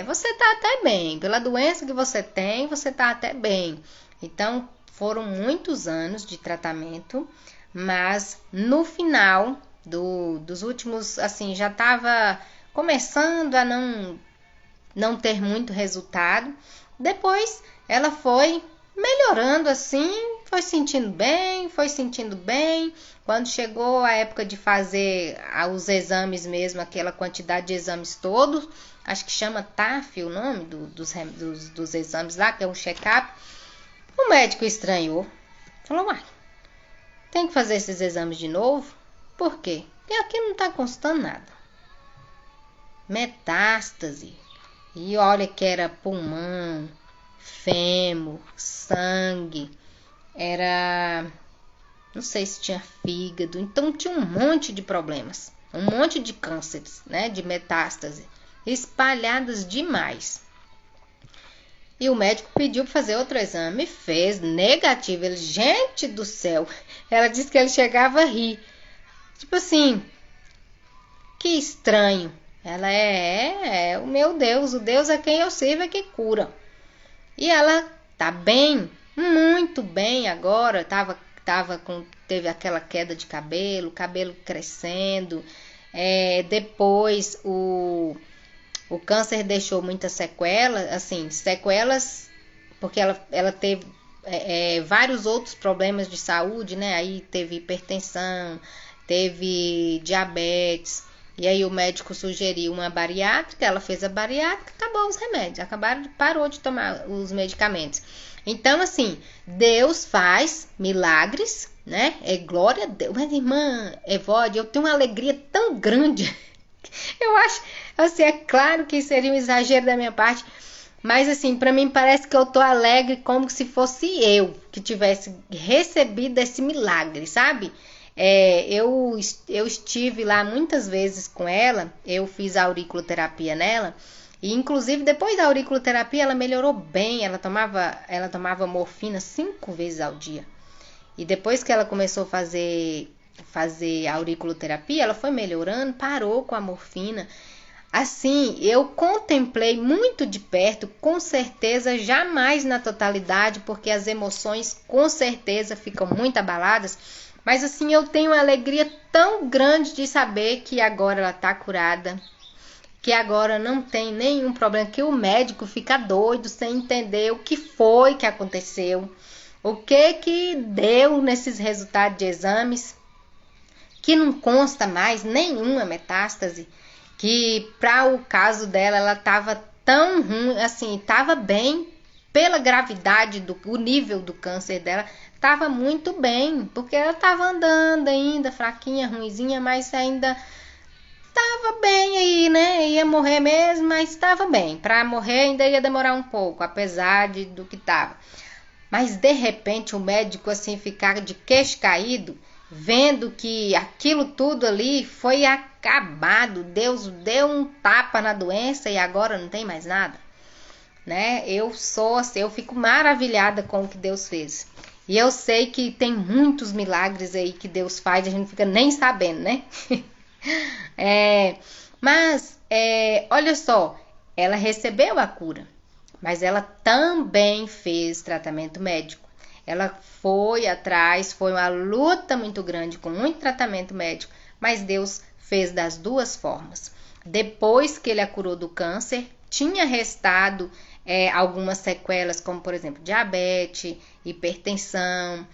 você tá até bem, pela doença que você tem, você tá até bem. Então foram muitos anos de tratamento, mas no final dos últimos, assim, já estava começando a não ter muito resultado. Depois ela foi melhorando assim, foi sentindo bem. Quando chegou a época de fazer os exames mesmo, aquela quantidade de exames todos, acho que chama TAF o nome dos exames lá, que é um check-up, o médico estranhou. Falou: tem que fazer esses exames de novo? Por quê? Porque aqui não está constando nada. Metástase. E olha que era pulmão, fêmur, sangue, não sei se tinha fígado, então tinha um monte de problemas, um monte de cânceres, né, de metástase, espalhadas demais. E o médico pediu para fazer outro exame, fez negativo. Ele, gente do céu, ela disse que ele chegava a rir, tipo assim, que estranho. Ela o meu Deus, o Deus a quem eu sirvo é que cura. E ela tá bem, muito bem agora, teve aquela queda de cabelo crescendo. Depois o câncer deixou muitas sequelas, assim, porque ela teve vários outros problemas de saúde, né? Aí teve hipertensão, teve diabetes. E aí o médico sugeriu uma bariátrica, ela fez a bariátrica, acabou os remédios, parou de tomar os medicamentos. Então, assim, Deus faz milagres, né? Glória a Deus. Mas, irmã Evode, eu tenho uma alegria tão grande. Eu acho, assim, é claro que seria um exagero da minha parte, mas, assim, para mim parece que eu tô alegre como se fosse eu que tivesse recebido esse milagre, sabe? Eu estive lá muitas vezes com ela, eu fiz a auriculoterapia nela, e inclusive depois da auriculoterapia ela melhorou bem, ela tomava morfina 5 vezes ao dia. E depois que ela começou a fazer auriculoterapia, ela foi melhorando, parou com a morfina. Assim, eu contemplei muito de perto, com certeza, jamais na totalidade, porque as emoções com certeza ficam muito abaladas. Mas assim, eu tenho uma alegria tão grande de saber que agora ela está curada, que agora não tem nenhum problema, que o médico fica doido sem entender o que foi que aconteceu, o que deu nesses resultados de exames, que não consta mais nenhuma metástase, que para o caso dela ela estava tão ruim, assim, estava bem pela gravidade o nível do câncer dela, estava muito bem, porque ela estava andando ainda, fraquinha, ruinzinha, mas ainda estava bem aí, né? Ia morrer mesmo, mas estava bem. Para morrer ainda ia demorar um pouco, apesar do que estava. Mas de repente o médico assim ficar de queixo caído, vendo que aquilo tudo ali foi acabado, Deus deu um tapa na doença e agora não tem mais nada, né? Eu sou assim, eu fico maravilhada com o que Deus fez. E eu sei que tem muitos milagres aí que Deus faz, a gente não fica nem sabendo, né? Mas olha só, ela recebeu a cura, mas ela também fez tratamento médico. Ela foi atrás, foi uma luta muito grande, com muito tratamento médico, mas Deus fez das duas formas. Depois que ele a curou do câncer, tinha restado algumas sequelas, como por exemplo diabetes, hipertensão,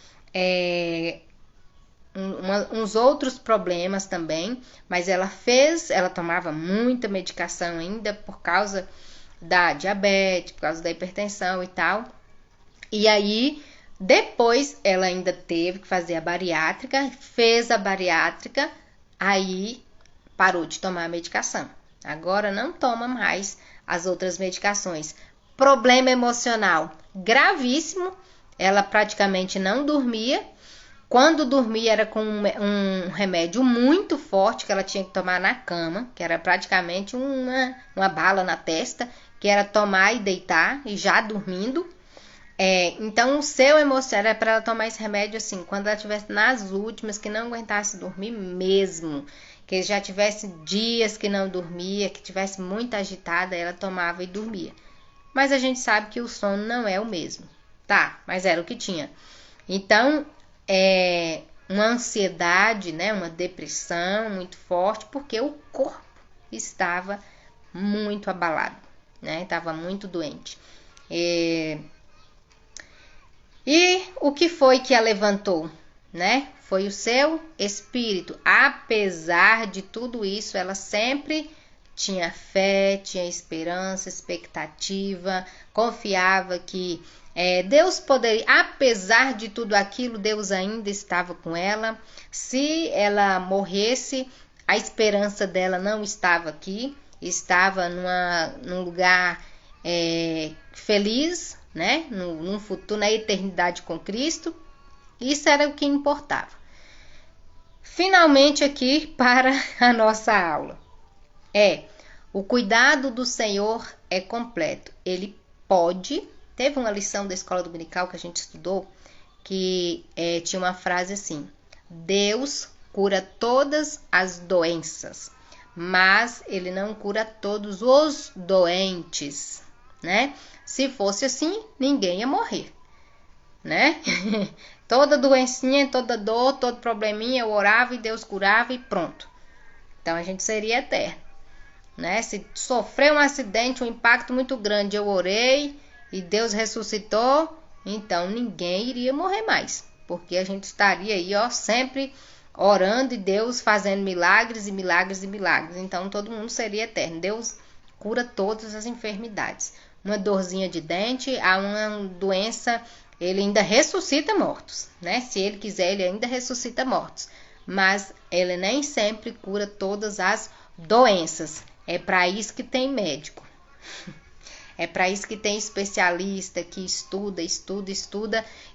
uns outros problemas também, mas ela tomava muita medicação ainda por causa da diabetes, por causa da hipertensão e tal. E aí, depois ela ainda teve que fazer a bariátrica, fez a bariátrica, aí parou de tomar a medicação. Agora não toma mais as outras medicações. Problema emocional gravíssimo, ela praticamente não dormia. Quando dormia era com um remédio muito forte que ela tinha que tomar na cama, que era praticamente uma bala na testa, que era tomar e deitar, e já dormindo. Então o seu emocional era para ela tomar esse remédio assim, quando ela estivesse nas últimas, que não aguentasse dormir mesmo, que já tivesse dias que não dormia, que tivesse muito agitada, ela tomava e dormia. Mas a gente sabe que o sono não é o mesmo, tá? Mas era o que tinha. Então, uma ansiedade, né? Uma depressão muito forte, porque o corpo estava muito abalado, né? Estava muito doente. E o que foi que a levantou, né? Foi o seu espírito. Apesar de tudo isso, ela sempre tinha fé, tinha esperança, expectativa, confiava que Deus poderia, apesar de tudo aquilo, Deus ainda estava com ela. Se ela morresse, a esperança dela não estava aqui, estava num lugar feliz, né? Num futuro, na eternidade com Cristo. Isso era o que importava. Finalmente aqui para a nossa aula. O cuidado do Senhor é completo. Ele pode. Teve uma lição da escola dominical que a gente estudou que tinha uma frase assim: Deus cura todas as doenças, mas ele não cura todos os doentes, né? Se fosse assim, ninguém ia morrer, né? Toda doencinha, toda dor, todo probleminha, eu orava e Deus curava e pronto. Então a gente seria eterno, né? Se sofreu um acidente, um impacto muito grande, eu orei e Deus ressuscitou, então ninguém iria morrer mais, porque a gente estaria aí, sempre orando e Deus fazendo milagres e milagres e milagres. Então todo mundo seria eterno. Deus cura todas as enfermidades. Uma dorzinha de dente, há uma doença, ele ainda ressuscita mortos, né? Se ele quiser, ele ainda ressuscita mortos, mas ele nem sempre cura todas as doenças. É para isso que tem médico. É para isso que tem especialista que estuda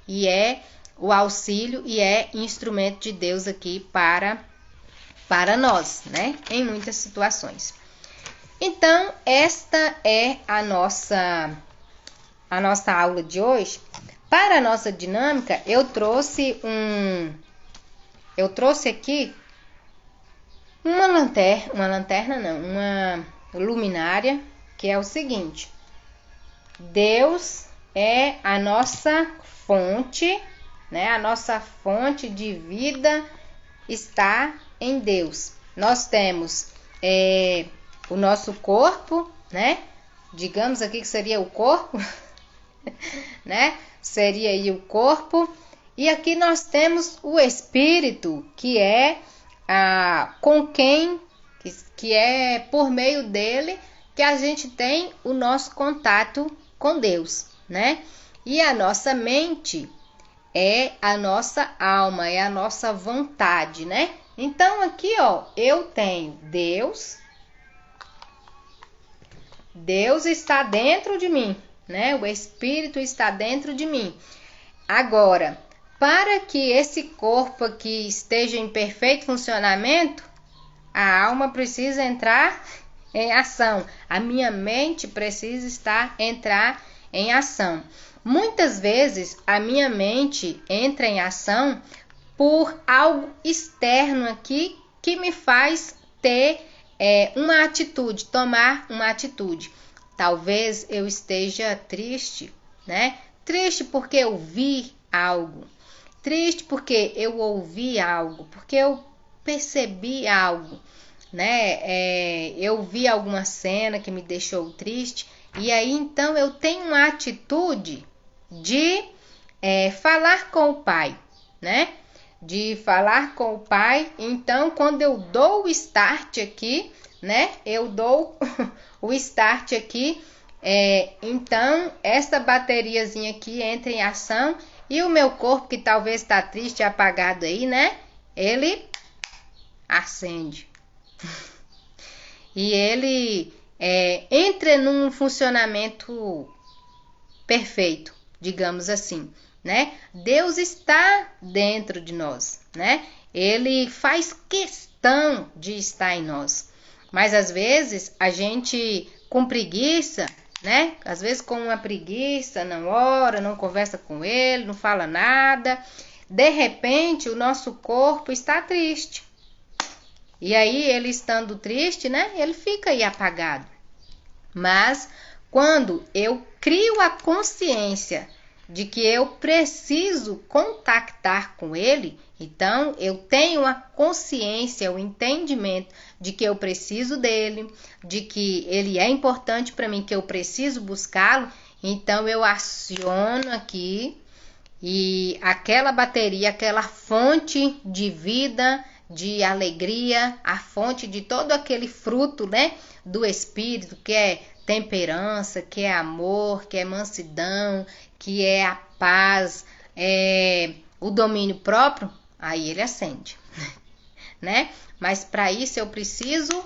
e é o auxílio e é instrumento de Deus aqui para nós, né? Em muitas situações. Então, esta é a nossa aula de hoje, Para a nossa dinâmica, eu trouxe aqui uma luminária, que é o seguinte: Deus é a nossa fonte, né? A nossa fonte de vida está em Deus. Nós temos o nosso corpo, né? Digamos aqui que seria o corpo, né? Seria aí o corpo. E aqui nós temos o Espírito, que é que é por meio dele que a gente tem o nosso contato com Deus, né? E a nossa mente é a nossa alma, é a nossa vontade, né? Então aqui, ó, eu tenho Deus. Deus está dentro de mim, né? O Espírito está dentro de mim. Agora, para que esse corpo aqui esteja em perfeito funcionamento, a alma precisa entrar em ação. A minha mente precisa entrar em ação. Muitas vezes a minha mente entra em ação por algo externo aqui que me faz ter uma atitude, tomar uma atitude. Talvez eu esteja triste, né? Triste porque eu vi algo. Triste porque eu ouvi algo, porque eu percebi algo, né? Eu vi alguma cena que me deixou triste, e aí então eu tenho uma atitude de falar com o Pai, né? De falar com o Pai. Então, quando eu dou o start aqui, né? Eu dou o start aqui, então essa bateriazinha aqui entra em ação. E o meu corpo, que talvez está triste e apagado aí, né? Ele acende. E ele entra num funcionamento perfeito, digamos assim, né? Deus está dentro de nós, né? Ele faz questão de estar em nós. Mas às vezes a gente com preguiça, né? Às vezes com uma preguiça, não ora, não conversa com ele, não fala nada. De repente, o nosso corpo está triste. E aí, ele estando triste, né? Ele fica aí apagado. Mas quando eu crio a consciência de que eu preciso contactar com ele, então eu tenho a consciência, o entendimento de que eu preciso dele, de que ele é importante para mim, que eu preciso buscá-lo, então eu aciono aqui e aquela bateria, aquela fonte de vida, de alegria, a fonte de todo aquele fruto, né, do Espírito, que é temperança, que é amor, que é mansidão, que é a paz, o domínio próprio, aí ele acende, né? Mas para isso eu preciso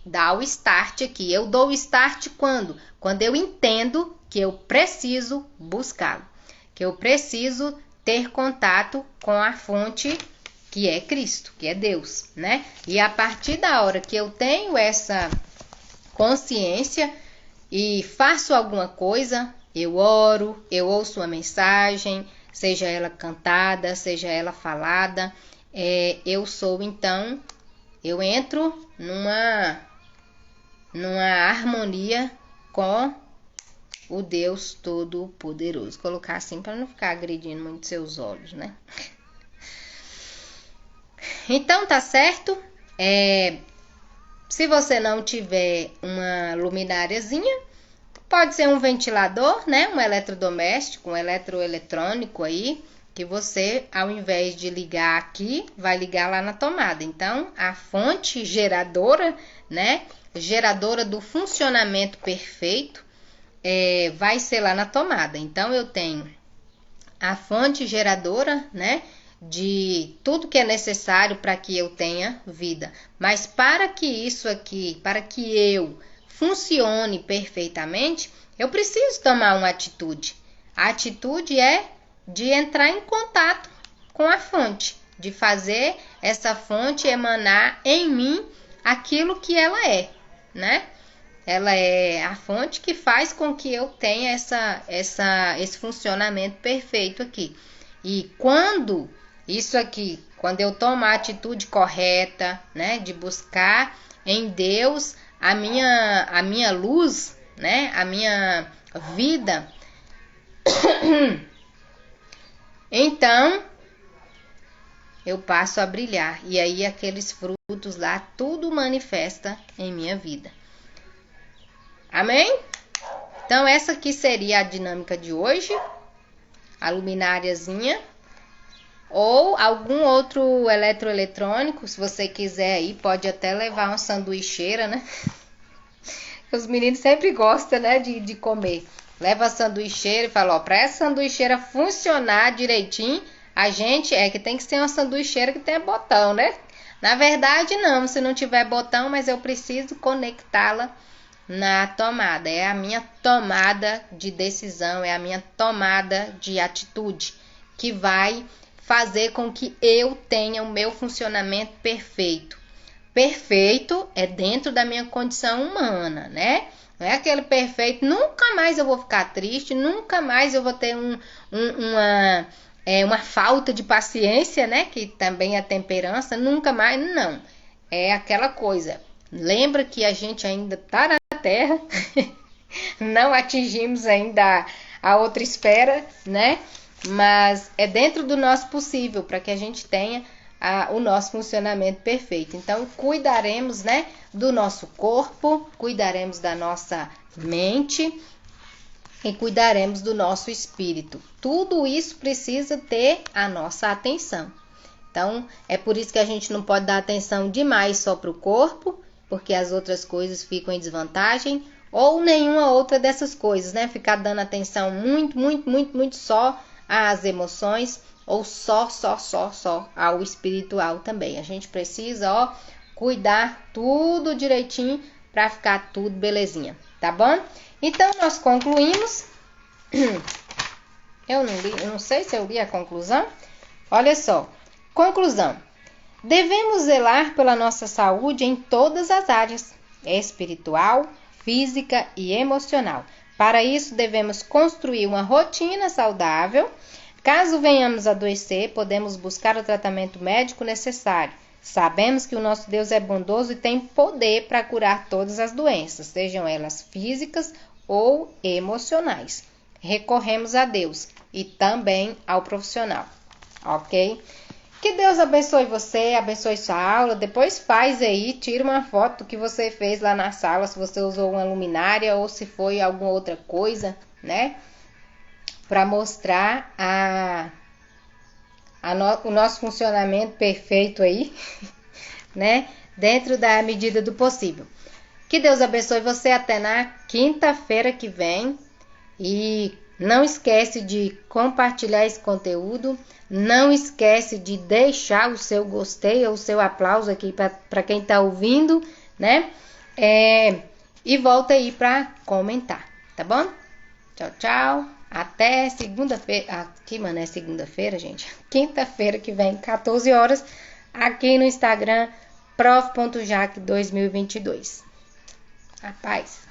dar o start aqui. Eu dou o start quando? Quando eu entendo que eu preciso buscá-lo, que eu preciso ter contato com a fonte que é Cristo, que é Deus, né? E a partir da hora que eu tenho essa consciência e faço alguma coisa, eu oro, eu ouço uma mensagem, seja ela cantada, seja ela falada, eu entro numa harmonia com o Deus Todo-Poderoso. Vou colocar assim para não ficar agredindo muito seus olhos, né? Então, tá certo? Se você não tiver uma lumináriazinha, pode ser um ventilador, né? Um eletrodoméstico, um eletroeletrônico aí, que você, ao invés de ligar aqui, vai ligar lá na tomada. Então, a fonte geradora, né? Geradora do funcionamento perfeito, vai ser lá na tomada. Então, eu tenho a fonte geradora, né? De tudo que é necessário para que eu tenha vida. Mas para que isso aqui, para que eu funcione perfeitamente, eu preciso tomar uma atitude. A atitude é de entrar em contato com a fonte, de fazer essa fonte emanar em mim aquilo que ela é, né? ela é a fonte que faz com que eu tenha esse funcionamento perfeito aqui. E quando eu tomo a atitude correta, né, de buscar em Deus a minha luz, né, a minha vida, então eu passo a brilhar. E aí aqueles frutos lá, tudo manifesta em minha vida. Amém? Então essa aqui seria a dinâmica de hoje. A lumináriazinha. Ou algum outro eletroeletrônico, se você quiser aí, pode até levar uma sanduicheira, né? Os meninos sempre gostam, né, de comer. Leva a sanduicheira e fala, ó, pra essa sanduicheira funcionar direitinho, a gente que tem que ser uma sanduicheira que tenha botão, né? Na verdade, não, se não tiver botão, mas eu preciso conectá-la na tomada. É a minha tomada de decisão, é a minha tomada de atitude que vai fazer com que eu tenha o meu funcionamento perfeito. Perfeito é dentro da minha condição humana, né? Não é aquele perfeito, nunca mais eu vou ficar triste, nunca mais eu vou ter uma falta de paciência, né? Que também é temperança, nunca mais, não. É aquela coisa. Lembra que a gente ainda está na Terra, não atingimos ainda a outra esfera, né? Mas é dentro do nosso possível para que a gente tenha o nosso funcionamento perfeito. Então, cuidaremos, né, do nosso corpo, cuidaremos da nossa mente e cuidaremos do nosso espírito. Tudo isso precisa ter a nossa atenção. Então, é por isso que a gente não pode dar atenção demais só para o corpo, porque as outras coisas ficam em desvantagem, ou nenhuma outra dessas coisas, né? Ficar dando atenção muito só às emoções, ou só ao espiritual também. A gente precisa, cuidar tudo direitinho para ficar tudo belezinha, tá bom? Então, nós concluímos. Eu não sei se eu li a conclusão. Olha só, conclusão. Devemos zelar pela nossa saúde em todas as áreas, espiritual, física e emocional. Para isso, devemos construir uma rotina saudável. Caso venhamos a adoecer, podemos buscar o tratamento médico necessário. Sabemos que o nosso Deus é bondoso e tem poder para curar todas as doenças, sejam elas físicas ou emocionais. Recorremos a Deus e também ao profissional, ok? Que Deus abençoe você, abençoe sua aula. Depois faz aí, tira uma foto que você fez lá na sala, se você usou uma luminária ou se foi alguma outra coisa, né? Para mostrar o nosso funcionamento perfeito aí, né? Dentro da medida do possível. Que Deus abençoe você até na quinta-feira que vem. E não esquece de compartilhar esse conteúdo. Não esquece de deixar o seu gostei ou o seu aplauso aqui para quem está ouvindo, né? E volta aí para comentar, tá bom? Tchau, tchau. Até segunda-feira. Aqui, mano, é segunda-feira, gente. Quinta-feira que vem, 14 horas, aqui no Instagram, prof.jaque2022. A paz.